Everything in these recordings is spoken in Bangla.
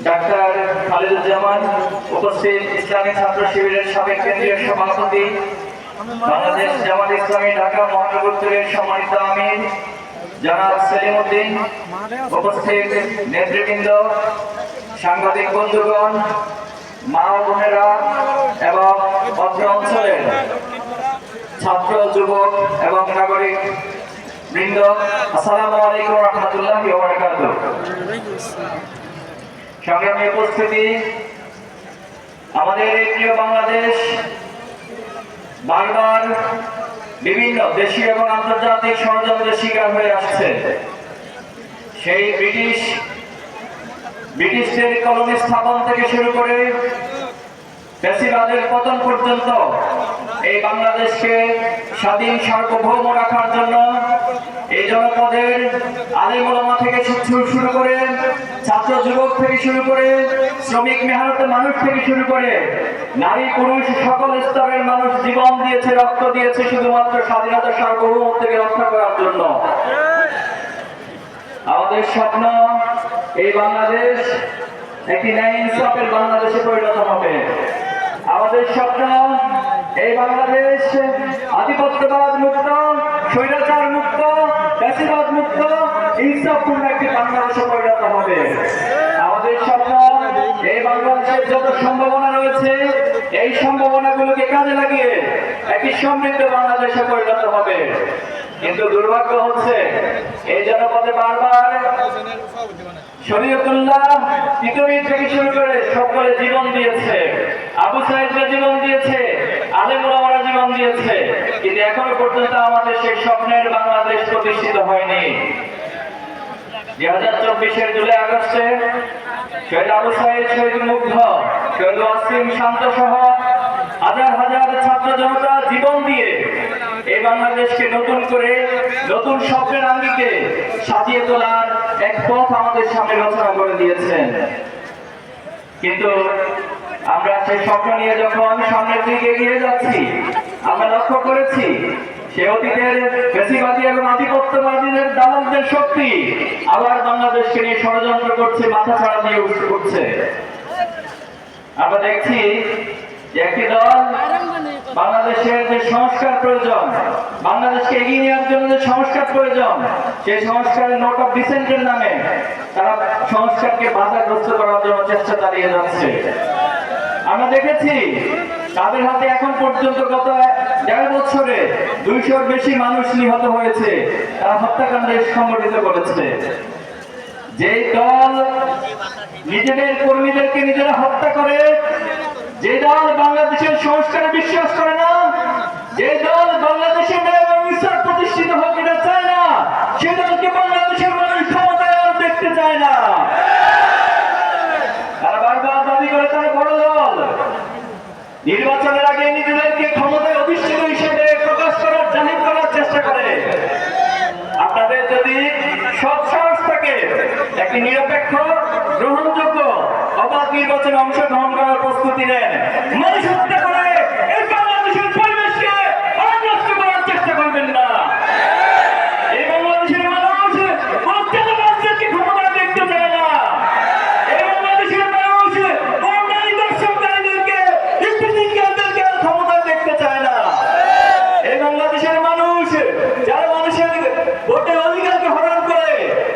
ডাক্তার খালিদুজ্জামান, উপস্থিত ইসলামী ছাত্র শিবিরের সাবেক কেন্দ্রীয় সভাপতি, বাংলাদেশ জামাত ইসলামী ঢাকা মহানগর উত্তরের সম্মানিত আমির জনাব সেলিম উদ্দিন, উপস্থিত নেতৃবৃন্দ, সাংবাদিক বন্ধুগণ, মা ও বোনেরা এবং অত্র অঞ্চলের ছাত্র, যুবক এবং নাগরিক বৃন্দ, আসসালামু আলাইকুম ওয়া রাহমাতুল্লাহি ওয়া বারাকাতুহু। সংগ্রামী উপস্থিতি, আমাদের এই প্রিয় বাংলাদেশ বারবার বিভিন্ন দেশীয় এবং আন্তর্জাতিক ষড়যন্ত্রের শিকার হয়ে আসছে। সেই ব্রিটিশদের কলোনি স্থাপন থেকে শুরু করে ফ্যাসিবাদের পতন পর্যন্ত এই বাংলাদেশকে স্বাধীন সার্বভৌম রাখার জন্য এই জনপদের আলেম ওলামা থেকে শুরু করে ছাত্র যুবক থেকে শুরু করে শ্রমিক মেহনতের মানুষ থেকে শুরু করে নারী পুরুষ সকল স্তরের মানুষ জীবন দিয়েছে, রক্ত দিয়েছে শুধুমাত্র স্বাধীনতা সার্বভৌমত্বকে রক্ষা করার জন্য। আমাদের স্বপ্ন এই বাংলাদেশ একটি ন্যায় ইনসাফের বাংলাদেশে পরিণত হবে। আমাদের স্বপ্ন এই বাংলাদেশ আধিপত্যবাদ মুক্ত, স্বৈরাচার মুক্ত, ফ্যাসিবাদ মুক্ত, ইনসাফপূর্ণ একটি বাংলাদেশে পরিণত হবে। আমাদের স্বপ্ন এই বাংলাদেশের যত সম্ভাবনা রয়েছে এই সম্ভাবনাগুলোকে কাজে লাগিয়ে একটি সমৃদ্ধ বাংলাদেশে পরিণত হবে। কিন্তু দুর্ভাগ্য হচ্ছে এই জনপদে বারবার শরীয়তুল্লাহ তিতুমির থেকে শুরু করে সকলে জীবন দিয়েছে, আবু সাইদরা জীবন দিয়েছে, আলেম ওলামারা জীবন দিয়েছে, কিন্তু এখনো পর্যন্ত আমাদের সেই স্বপ্নের বাংলাদেশ প্রতিষ্ঠিত হয়নি। 2024-এর জুলাই আগস্টে শহীদ আবু সাইদ, শহীদ মুগ্ধ, শহীদ ওয়াসিম শান্ত সহ হাজার হাজার ছাত্র জনতা জীবন দিয়ে এই বাংলাদেশকে নতুন করে নতুন স্বপ্নের আঙ্গিকে সাজিয়ে তোলার এক পথ আমাদের সামনে রচনা করে দিয়েছেন। কিন্তু আমরা সেই স্বপ্ন নিয়ে যখন সামনের দিকে এগিয়ে যাচ্ছি, আমরা লক্ষ্য করেছি সে অতীতের ফ্যাসিবাদী এবং আধিপত্যবাদীদের দালালদের শক্তি আবার বাংলাদেশকে নিয়ে ষড়যন্ত্র করছে, মাথা ছাড়া দিয়ে উঠছে। আমরা দেখছি যে একটি দল বাংলাদেশের যে সংস্কার প্রয়োজন, বাংলাদেশকে এগিয়ে নেওয়ার জন্য যে সংস্কার প্রয়োজন, সেই সংস্কারের নোট অফ ডিসেন্টের নামে তারা সংস্কারকে বাধাগ্রস্ত করার জন্য চেষ্টা চালিয়ে যাচ্ছে। আমরা দেখেছি তাদের হাতে এখন পর্যন্ত গত 1.5 বছরে 200-র বেশি মানুষ নিহত হয়েছে, তারা হত্যাকাণ্ড সংগঠিত করেছে। যে দল নিজেদের কর্মীদেরকে নিজেরা হত্যা করে, যে দল বাংলাদেশের সংস্কারে বিশ্বাস করে না, যে দল বাংলাদেশের ইনসাফ প্রতিষ্ঠিত হোক এটা চায় না, সে দলকে বাংলাদেশের মানুষ ক্ষমতায় আর দেখতে চায় না। তারা বারবার দাবি করে তারা বড় দল, নির্বাচনের আগে নিজেদেরকে ক্ষমতায় অধিষ্ঠিত হিসেবে প্রকাশ করার, জাহির করার চেষ্টা করে। আপনাদের যদি সৎ সাহস থাকে, একটি নিরপেক্ষ, গ্রহণযোগ্য, অবাধ নির্বাচনে অংশগ্রহণ করার প্রস্তুতি নেন, মানুষ হত্যা করে এই বাংলাদেশের পরিবেশকে নষ্ট করার চেষ্টা করবেন না। এই বাংলাদেশের মানুষ কোন চাঁদাবাজদেরকে ক্ষমতায় দেখতে চায় না। এই বাংলাদেশের মানুষ কোন নারী দর্শককারীদেরকে, ইফতিজিংকারীদেরকে ক্ষমতায় দেখতে চায় না। এই বাংলাদেশের মানুষ যারা মানুষের ভোটের অধিকারকে হরণ করে,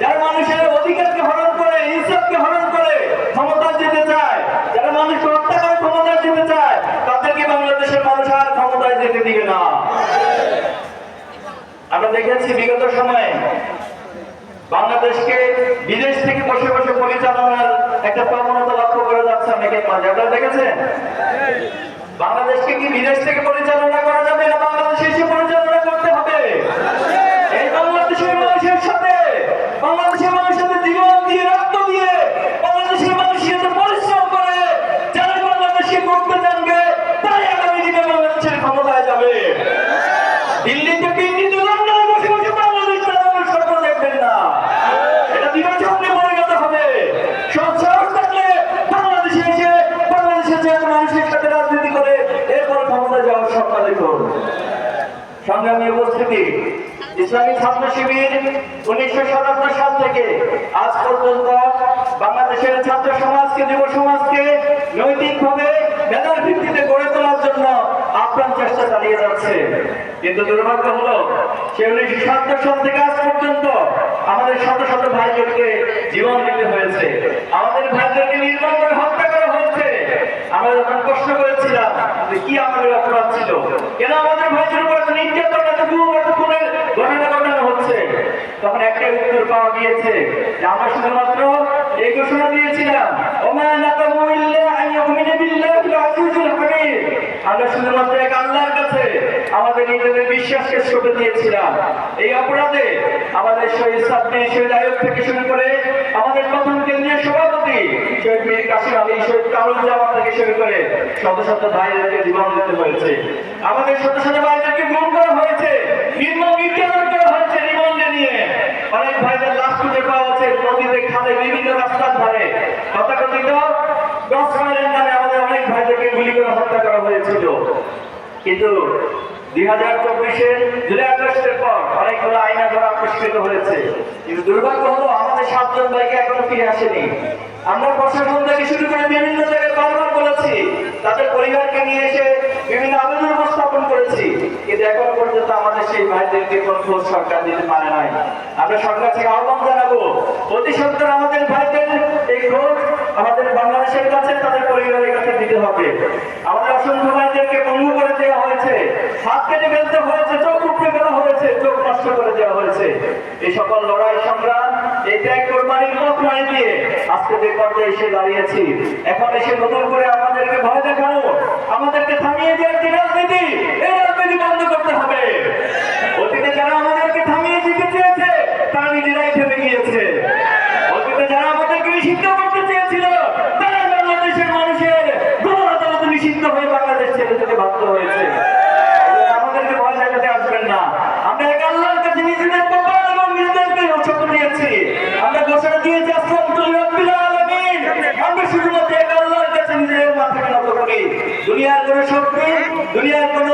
যারা মানুষের অধিকারকে হরণ করে, ইনসাফকে হরণ করে ক্ষমতা যেতে চায়, যারা মানুষকে হত্যা করে ক্ষমতা যেতে চায়, তাদেরকে বাংলাদেশের মানুষ আর ক্ষমতায় যেতে দিবে না। আমরা দেখেছি বিগত সময়ে বাংলাদেশকে বিদেশ থেকে বসে বসে পরিচালনার একটা প্রবণতা লক্ষ্য করে যাচ্ছে অনেকের মাঝে। আপনারা দেখেছেন বাংলাদেশকে কি বিদেশ থেকে পরিচালনা করা যাবে না বাংলাদেশে এসে পরিচালনা করতে হবে? এই বাংলাদেশের মানুষের সাথে, বাংলাদেশের মানুষের সাথে জীবন দিয়ে, রক্ত দিয়ে, বাংলাদেশের মানুষের সাথে পরিশ্রম করে যারা বাংলাদেশকে করতে জানবে, তাই আগামী দিনে বাংলাদেশের ক্ষমতায় যাবে। দিল্লিতে 3 দিন লন্ডনে বসে বসে বাংলাদেশ চালানোর স্বপ্ন দেখবেন না, এটা দিনের স্বপ্নে পরিণত হবে। সৎ সাহস থাকলে বাংলাদেশে এসে বাংলাদেশের যে মানুষের সাথে রাজনীতি করে এরপর ক্ষমতা যাওয়ার স্বপ্ন দেখুন। সংগ্রামী উপস্থিতি, ইসলামী ছাত্র শিবির 1977 সাল থেকে আজ পর্যন্ত বাংলাদেশের ছাত্র সমাজকে, যুব সমাজকে নৈতিকভাবে মেধার ভিত্তিতে গড়ে তোলার জন্য আপ্রাণ চেষ্টা চালিয়ে যাচ্ছে। কিন্তু দুর্ভাগ্য হলো সে 1970 সাল থেকে আজ পর্যন্ত আমাদের শত শত ভাইদেরকে জীবন দিতে হয়েছে, আমাদের ভাইদেরকে নির্মমভাবে হত্যা করা হয়েছে। আমরা যখন প্রশ্ন করেছিলাম যে কি আমাদের অপরাধ ছিল, কেন আমাদের ভাইদের উপর এত নির্যাতন, এত গুম, এত খুনের ঘটনা ঘটানো হচ্ছে, তখন একটাই উত্তর পাওয়া গিয়েছে যে আমরা শুধুমাত্র এই ঘোষণা দিয়েছিলাম, ওমা নাকামু ইল্লা আন ইউমিনু বিল্লাহিল আজিজুল হাকিম। আমরা শুধুমাত্র এক আল্লাহর কাছে আমাদের নিজেদের বিশ্বাসকে ছুটে দিয়েছিলাম। এই অপরাধে আমাদের শহীদ ছাত্রী, শহীদ আয়ুব থেকে শুরু করে আমাদের প্রথম কেন্দ্রীয় সভাপতি শহীদ মীর কাসিম আলী, শহীদ কামরুজ্জামান থেকে শুরু করে শত শত ভাইদেরকে জীবন দিতে হয়েছে। আমাদের শত শত ভাইদেরকে গুম করা হয়েছে, নির্মম নির্যাতন করা হয়েছে রিমান্ডে নিয়ে। অনেক ভাইদের লাশ খুঁজে পাওয়া হয়েছে নদীতে, খালে, বিভিন্ন রাস্তার ধারে। তথাকথিত গসমাইলের নামে আমাদের অনেক ভাইদেরকে গুলি করে হত্যা করা হয়েছিল। কিন্তু 2024-এর জুলাই আগস্টের পর অনেকগুলো আইনা ধরা পুরস্কৃত হয়েছে। কিন্তু দুর্ভাগ্য হলো আমাদের 7 জন ভাইকে এখনো ফিরে আসেনি। আমরা প্রশাসন থেকে শুরু করে বিভিন্ন জায়গায় বারবার বলেছি, তাদের পরিবারকে নিয়ে এসে বিভিন্ন আবেদন উপস্থাপন করেছি, কিন্তু এখনো পর্যন্ত আমাদের সেই ভাইদেরকে কোনো খোঁজ সরকার দিতে পারে নাই। আমরা সরকার থেকে আহ্বান জানাবো, অতি সত্বর আমাদের ভাইদের এই খোঁজ আমাদের বাংলাদেশের কাছে, তাদের পরিবারের কাছে দিতে হবে। আমাদের অসংখ্য ভাইদেরকে পঙ্গু করে দেওয়া হয়েছে, হাত কেটে ফেলতে হয়েছে, চোখ উপড়ে ফেলা হয়েছে, চোখ নষ্ট করে দেওয়া হয়েছে। এই সকল লড়াই সংগ্রাম, এই ত্যাগ কোরবানির পথ মানে দিয়ে আজকে যে পর্যায়ে এসে দাঁড়িয়েছি, এখন এসে নতুন করে আমাদেরকে ভয় দেখানো, আমাদেরকে থামিয়ে দেওয়ার যে রাজনীতি, এই রাজনীতি বন্ধ করতে হবে। অতীতে যারা আমাদেরকে থামিয়ে দিতে চেয়েছে তারা নিজেরাই থেমে গিয়েছে। অতীতে যারা আমাদেরকে নিষিদ্ধ করতে চেয়েছিল তারা বাংলাদেশের মানুষের গণ আদালতে নিষিদ্ধ হয়ে বাংলাদেশ ছেড়ে যেতে বাধ্য হয়েছে। আমাদেরকে ভয় দেখাতে আসবেন না। আমরা এক আল্লাহর কাছে নিজেদের কপাল এবং নিজেদেরকে ছোট দিয়েছি। আমরা ঘোষণা দিয়েছি আমরা শুধুমাত্র এক আল্লাহর কাছে নিজেদের মাথাকে নত করি। দুনিয়ার কোন শক্তি, দুনিয়ার কোন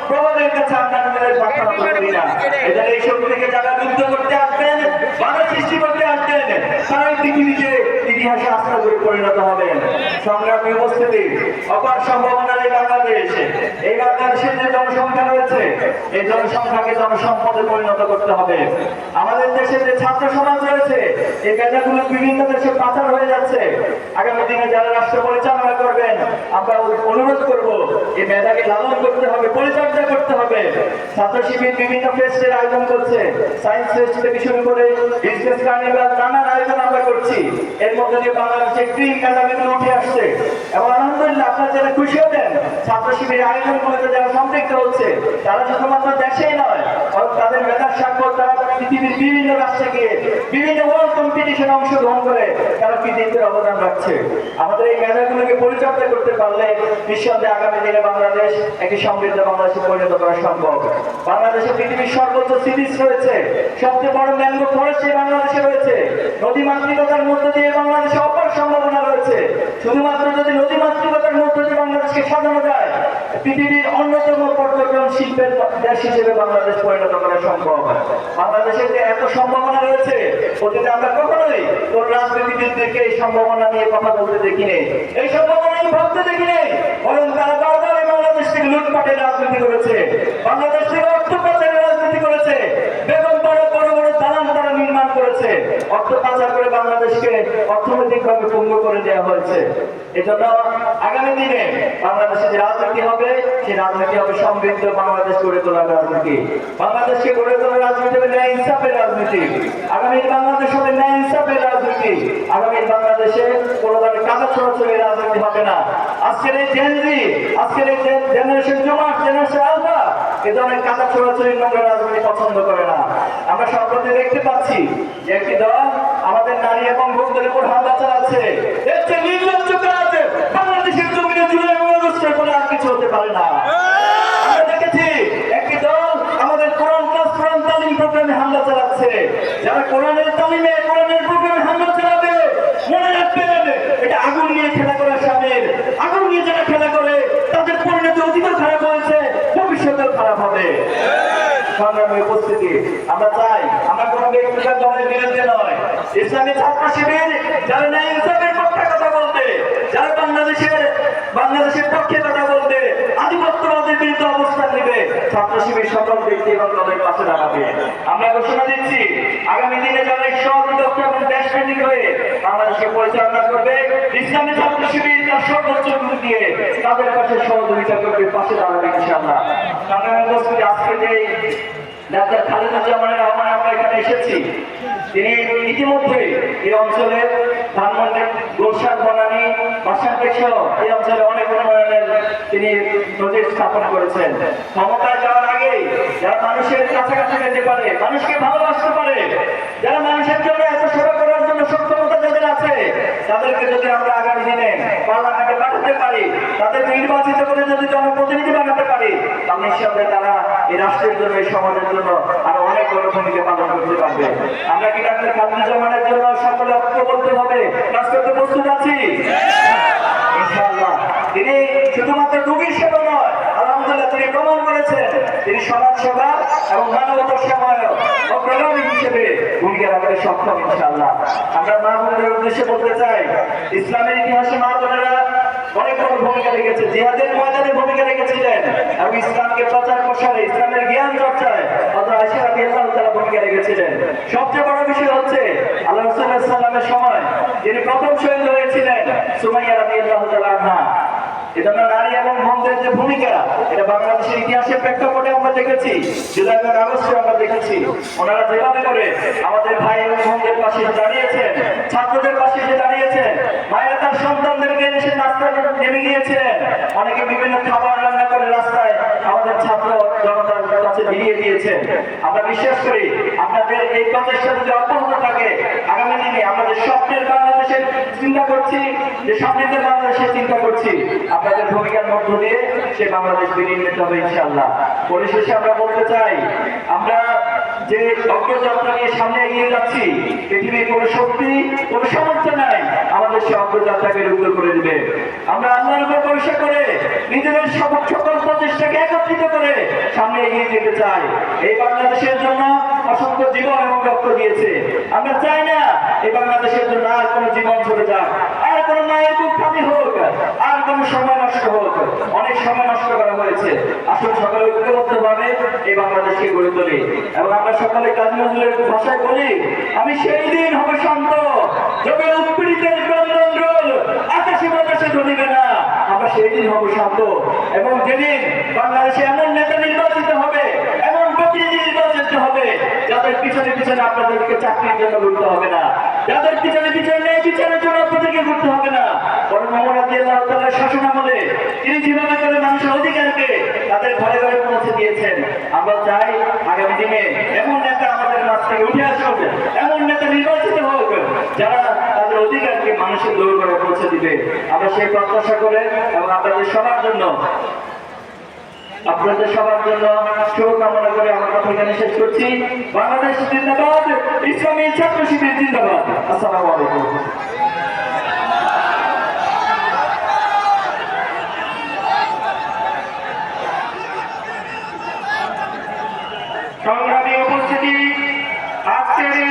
প্রভাবের কাছে আমরা নিজেদের মাথা নত করি না। এদের এই শক্তিকে যারা যুদ্ধ করতে আসবেন, বাধা সৃষ্টি করতে আসবেন, তারাই পৃথিবীতে ইতিহাসে আস্থা করে পরিণত হবেন। সংগ্রামী উপস্থিতি, অপার সম্ভাবনার এই বাংলাদেশ, এই বাংলাদেশের যে জনসংখ্যা রয়েছে, এই জনসংখ্যাকে জনসম্পদে পরিণত করতে হবে। আমাদের দেশে যে ছাত্র সমাজ রয়েছে, এই মেধাগুলো বিভিন্ন দেশে পাচার হয়ে যাচ্ছে। আগামী দিনে যারা রাষ্ট্র পরিচালনা করবেন, আমরা অনুরোধ করব এই মেধাকে লালন করতে হবে, পরিচর্যা করতে হবে। ছাত্র শিবির বিভিন্ন ফেস্টের আয়োজন করছে, সায়েন্স ফেস্ট থেকে শুরু করে বিজনেস কার্নিভাল, নানান আয়োজন আমরা করছি। এর মধ্যে দিয়ে বাংলাদেশে গ্রিন মেধাগুলো উঠে আসছে এবং আলহামদুলিল্লাহ আপনারা যারা খুশি হবেন, ছাত্র শিবিরের আয়োজনগুলোতে যারা সম্পৃক্ত হচ্ছে, তারা শুধুমাত্র দেশেই নয়, তাদের মেধার স্বাক্ষর তারা পৃথিবীর বিভিন্ন রাষ্ট্রে গিয়ে বিভিন্ন ওয়ার্ল্ড কম্পিটিশনে অংশগ্রহণ করে তারা পৃথিবীতে অবদান রাখছে। আমাদের এই মেধাগুলোকে পরিচর্যা করতে পারলে নিঃসন্দেহে আগামী দিনে বাংলাদেশ একটি সমৃদ্ধ বাংলাদেশে পরিণত করা সম্ভব। বাংলাদেশে পৃথিবীর সর্বোচ্চ সি বিচ রয়েছে, সবচেয়ে বড় ম্যানগ্রোভ ফরেস্ট বাংলাদেশে রয়েছে। নদী মাতৃকতার মধ্য দিয়ে বাংলাদেশে অপার সম্ভাবনা রয়েছে। শুধুমাত্র যদি নদী মাতৃকতার মধ্য দিয়ে বাংলাদেশকে সাজানো যায়, পৃথিবীর অন্যতম পর্যটন শিল্পের দেশ হিসেবে বাংলাদেশ পরিণত করা সম্ভব। বাংলাদেশের যে এত সম্ভাবনা রয়েছে, অতীতে আমরা কখনোই কোন রাজনীতিবিদদেরকে এই সম্ভাবনা নিয়ে কথা বলতে দেখিনি, এই সম্ভাবনা নিয়ে ভাবতে দেখিনি। বরং তারা বারবার বাংলাদেশ থেকে লুটপাটের রাজনীতি করেছে, বাংলাদেশ থেকে অর্থ পাচারের রাজনীতি করেছে, বেগম বড় বড় বড় দালান তারা নির্মাণ করেছে, অর্থ পাচার করে বাংলাদেশকে অর্থনৈতিকভাবে পঙ্গু করে দেওয়া হয়েছে। এজন্য আগামী দিনে বাংলাদেশে যে রাজনীতি হবে, সেই রাজনীতি হবে সমৃদ্ধ বাংলাদেশ গড়ে তোলার রাজনীতি। বাংলাদেশকে গড়ে তোলার রাজনীতি হবে ন্যায় ইনসাফের রাজনীতি। আগামী বাংলাদেশ হবে ন্যায় ইনসাফের রাজনীতি। আগামী বাংলাদেশে কোনো ধরনের কাঁচা ছড়াছড়ি রাজনীতি হবে না। আজকের এই জেনজি, আজকের এই জেনারেশন জুমার, জেনারেশন আলফা এ ধরনের কাঁচা ছড়াছড়ি নোংরা রাজনীতি পছন্দ করে না। আমরা সম্প্রতি দেখতে পাচ্ছি যে একটি দল আমাদের নারী এবং ভোগদের উপর হামলা চালাচ্ছে। এর চেয়ে নির্লজ্জ কাজ বাংলাদেশের জমিনে জুলাই আগস্টের পরে আর কিছু হতে পারে না। আমরা দেখেছি একটি দল আমাদের কোরআন ক্লাস, কোরআন তালিম প্রোগ্রামে হামলা চালাচ্ছে। যারা কোরআনের তালিমে, কোরআনের প্রোগ্রামে হামলা চালাবে, মনে রাখবেন এটা আগুন নিয়ে খেলা করার সামিল। আগুন নিয়ে যারা খেলা করে তাদের পরিণতি অতীতেও খারাপ হয়েছে, ভবিষ্যতেও খারাপ হবে। সংগ্রামী উপস্থিতি, আমরা চাই আমরা কোনো ব্যক্তিগত দলের বিরুদ্ধে নয়, ইসলামী ছাত্র শিবির যারা ন্যায় ইনসাফের পক্ষে কথা বাংলাদেশের পক্ষে কথা বলবে, আধিপত্যবাদের বিরুদ্ধে অবস্থান নেবে, ছাত্র শিবির সকল ব্যক্তি এবং দলের পাশে দাঁড়াবে। আমরা ঘোষণা দিচ্ছি আগামী দিনে যারা সহযোগিতা এবং দেশপ্রেমিক হয়ে বাংলাদেশকে পরিচালনা করবে, ইসলামী ছাত্র শিবির তার সর্বোচ্চ গুরুত্ব দিয়ে তাদের পাশে সহযোগিতা করবে, পাশে দাঁড়াবে ইনশাআল্লাহ। আজকে যে ডাক্তার খালেদুজ্জামানের আহ্বানে আমরা এখানে এসেছি, তিনি ইতিমধ্যে এই অঞ্চলে ধানমন্ডি, গোলশান, বনানী, বাসানটেক সহ এই অঞ্চলে অনেক উন্নয়নের তিনি প্রজেক্ট স্থাপন করেছেন। ক্ষমতায় যাওয়ার আগেই যারা মানুষের কাছাকাছি যেতে পারে, মানুষকে ভালোবাসতে পারে, যারা মানুষের জন্য এত সেবা করার জন্য সক্ষমতা যাদের আছে, তাদেরকে যদি আমরা আগামী দিনে পার্লামেন্টে পাঠাতে পারি, তাদেরকে নির্বাচিত করে যদি জনপ্রতিনিধি বানাতে পারি, তাহলে নিঃসন্দেহে তারা এই রাষ্ট্রের জন্য, এই সমাজের জন্য আরো অনেক বড় ভূমিকা পালন করতে পারবে। আমরা কি ডাক্তার খালেদুজ্জামানের জন্য সকলে ঐক্যবদ্ধ হবে কাজ করতে প্রস্তুত আছি ইনশাআল্লাহ। তিনি শুধুমাত্র রোগীর সেবা নয়, আলহামদুলিল্লাহ তিনি প্রমাণ করেছেন তিনি সমাজ সেবা এবং মানবতার সেবায় অগ্রগামী হিসেবে ভূমিকা রাখতে সক্ষম ইনশাআল্লাহ। আমরা মা বোনদের উদ্দেশ্যে বলতে চাই, ইসলামের ইতিহাসে মা বোনেরা অনেক বড় ভূমিকা রেখেছে, জিহাদের ময়দানে ভূমিকা রেখেছিলেন এবং ইসলামকে প্রচার প্রসারে, ইসলামের জ্ঞান চর্চায় হযরত আয়েশা রাদিয়াল্লাহু তাআলা ভূমিকা রেখেছিলেন। সবচেয়ে বড় বিষয় হচ্ছে আল্লাহ রাসূল সাল্লাল্লাহু আলাইহি ওয়াসাল্লামের সময় যিনি প্রথম শহীদ হয়েছিলেন সুমাইয়া রাদিয়াল্লাহু তাআলা আনহা। এজন্য নারী এবং বোনদের যে ভূমিকা, এটা বাংলাদেশের ইতিহাসের প্রেক্ষাপটে আমরা দেখেছি, জুলাই এবং আগস্টে আমরা দেখেছি ওনারা যেভাবে করে আমাদের ভাই এবং বোনদের পাশে দাঁড়িয়েছেন, ছাত্রদের পাশে এসে দাঁড়িয়েছেন, মায়েরা তার সন্তানদেরকে এসে রাস্তায় নেমে গিয়েছিলেন, অনেকে বিভিন্ন খাবার রান্না করে রাস্তায় আমাদের ছাত্র জনতার কাছে বিলিয়ে দিয়েছেন। আমরা বিশ্বাস করি আপনাদের এই প্রচেষ্টা যদি অব্যাহত থাকে, আগামী দিনে আমরা যে স্বপ্নের বাংলাদেশের চিন্তা করছি, যে সমৃদ্ধ বাংলাদেশের চিন্তা করছি, আপনাদের ভূমিকার মধ্য দিয়ে সে বাংলাদেশ বিনির্মিত হবে ইনশাআল্লাহ। পরিশেষে আমরা বলতে চাই, আমরা যে অগ্রযাত্রা নিয়ে সামনে এগিয়ে যাচ্ছি, পৃথিবীর কোনো শক্তি, কোনো সামর্থ্য নাই আমাদের সে অগ্রযাত্রাকে রুদ্ধ করে দিবে। আমরা আল্লাহর উপর ভরসা করে নিজেদের সকল প্রচেষ্টাকে একত্রিত করে সামনে এগিয়ে যেতে চাই। এই বাংলাদেশের জন্য অসংখ্য জীবন এবং রক্ত দিয়েছে, আমরা চাই না এই বাংলাদেশের জন্য আর কোনো জীবন চলে যাক, আর কোনো মায়ের বুক খালি হোক, আর কোনো সময় নষ্ট হোক। অনেক সময় নষ্ট করা হয়েছে, আসলে সকলে ঐক্যবদ্ধভাবে এই বাংলাদেশকে গড়ে তোলে এবং আমরা সকলে কাজী নজরুলের ভাষায় বলি, আমি সেই দিন হবে শান্ত যবে উৎপীড়িতের ক্রন্দন রোল আকাশে বাতাসে ধরিবে না। আমরা সেই দিন হব শান্ত এবং যেদিন বাংলাদেশে এমন নেতা নির্বাচিত হবে, এমন প্রতিনিধি নির্বাচিত হবে, যাদের পিছনে পিছনে আপনাদেরকে চাকরির জন্য ঘুরতে হবে না, যাদের পিছনে পিছনে নেই বিচারের জন্য আপনাদেরকে ঘুরতে হবে না। বরং ওমর রাদিয়াল্লাহু তাআলার শাসন আমলে তিনি যেভাবে করে মানুষের অধিকারকে তাদের ঘরে ঘরে পৌঁছে দিয়েছেন, আমরা চাই আগামী দিনে এমন নেতা আমাদের মাঝ থেকে উঠে আসুক, এমন নেতা নির্বাচিত হোক যারা তাদের অধিকারকে মানুষের দৌড় করে পৌঁছে দিবে। আমরা সেই প্রত্যাশা করে এবং আপনাদের সবার জন্য শুভকামনা করে আমার কথা এখানে শেষ করছি। বাংলাদেশ জিন্দাবাদ, ইসলামী ছাত্র শিবির জিন্দাবাদ। আসসালামু আলাইকুম।